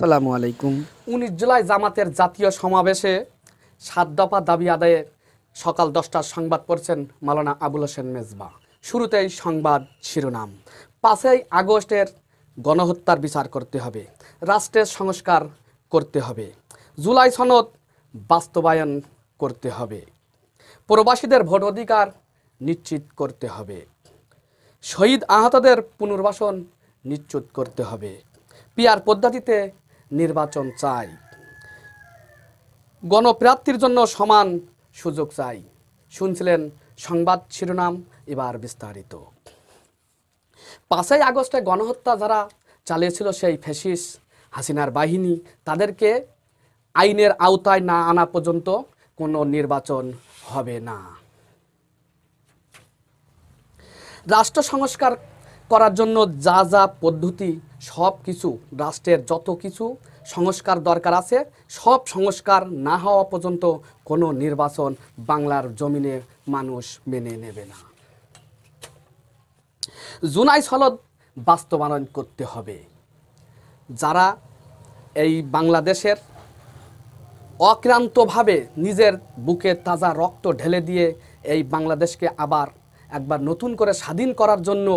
আসসালামু আলাইকুম। 19 জুলাই জামাতের জাতীয় সমাবেশে 7 দফা দাবি আদায়ে সকাল 10টার সংবাদ পড়ছেন মাওলানা আবুল হোসেন মেজবা। শুরুতেই সংবাদ শিরোনাম। 5ই আগস্টের গণহত্যার বিচার করতে হবে, রাষ্ট্রের সংস্কার করতে হবে, জুলাই সনদ বাস্তবায়ন করতে হবে, প্রবাসীদের ভোট অধিকার নিশ্চিত করতে হবে, শহীদ আহতদের পুনর্বাসন নিশ্চিত করতে হবে, পিআর পদ্ধতিতে নির্বাচন চাই, গণপ্রার্থীর জন্য সমান সুযোগ চাই। শুনছিলেন সংবাদ শিরোনাম, এবার বিস্তারিত। 5ই আগস্টে গণহত্যা যারা চালিয়েছিল সেই ফ্যাসিস্ট হাসিনার বাহিনী, তাদেরকে আইনের আওতায় না আনা পর্যন্ত কোনো নির্বাচন হবে না। রাষ্ট্র সংস্কার করার জন্য যা যা পদ্ধতি, সব কিছু, রাষ্ট্রের যত কিছু সংস্কার দরকার আছে, সব সংস্কার না হওয়া পর্যন্ত কোনো নির্বাচন বাংলার জমিনে মানুষ মেনে নেবে না। জুলাই সনদ বাস্তবায়ন করতে হবে। যারা এই বাংলাদেশের অক্লান্তভাবে নিজের বুকে তাজা রক্ত ঢেলে দিয়ে এই বাংলাদেশকে আবার একবার নতুন করে স্বাধীন করার জন্য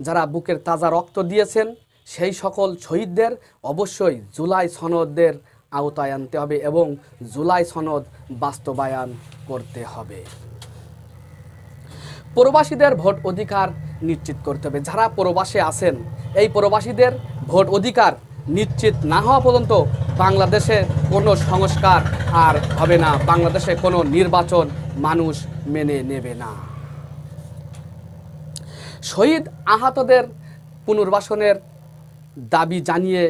যারা বুকের তাজা রক্ত দিয়েছেন, সেই সকল শহীদদের অবশ্যই জুলাই সনদের আওতায় আনতে হবে এবং জুলাই সনদ বাস্তবায়ন করতে হবে। প্রবাসীদের ভোট অধিকার নিশ্চিত করতে হবে। যারা প্রবাসে আছেন, এই প্রবাসীদের ভোট অধিকার নিশ্চিত না হওয়া পর্যন্ত বাংলাদেশে কোনো সংস্কার আর হবে না, বাংলাদেশে কোনো নির্বাচন মানুষ মেনে নেবে না। শহীদ আহতদের পুনর্বাসনের দাবি জানিয়ে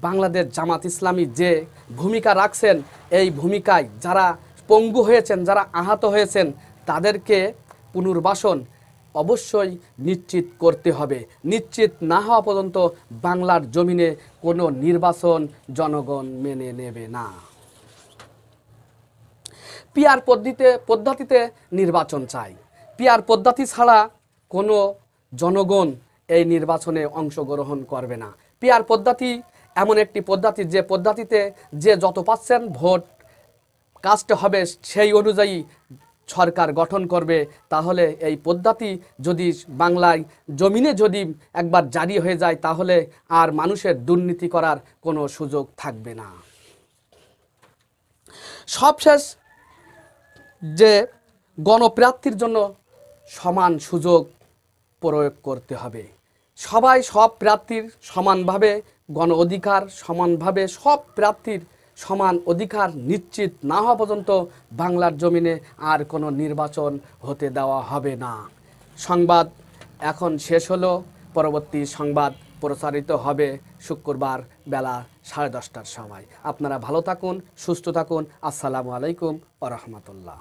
বাংলাদেশ জামাত ইসলামী যে ভূমিকা রাখছেন, এই ভূমিকায় যারা পঙ্গু হয়েছেন, যারা আহত হয়েছেন, তাদেরকে পুনর্বাসন অবশ্যই নিশ্চিত করতে হবে। নিশ্চিত না হওয়া পর্যন্ত বাংলার জমিনে কোনো নির্বাচন জনগণ মেনে নেবে না। পিআর পদ্ধতিতে নির্বাচন চাই। পিআর পদ্ধতি ছাড়া কোনো জনগণ এই নির্বাচনে অংশগ্রহণ করবে না। পিআর পদ্ধতি এমন একটি পদ্ধতি, যে পদ্ধতিতে যে যত পাচ্ছেন ভোট কাস্ট হবে, সেই অনুযায়ী সরকার গঠন করবে। তাহলে এই পদ্ধতি যদি বাংলায় জমিনে যদি একবার জারি হয়ে যায়, তাহলে আর মানুষের দুর্নীতি করার কোনো সুযোগ থাকবে না। সবশেষ যে গণপ্রার্থীর জন্য সমান সুযোগ প্রয়োগ করতে হবে। সবাই সব প্রার্থীর সমানভাবে গণ অধিকার, সমানভাবে সব প্রার্থীর সমান অধিকার নিশ্চিত না হওয়া পর্যন্ত বাংলার জমিনে আর কোনো নির্বাচন হতে দেওয়া হবে না। সংবাদ এখন শেষ হলো। পরবর্তী সংবাদ প্রচারিত হবে শুক্রবার বেলা 10:30টার সময়। আপনারা ভালো থাকুন, সুস্থ থাকুন। আসসালামু আলাইকুম ওয়া রাহমাতুল্লাহ।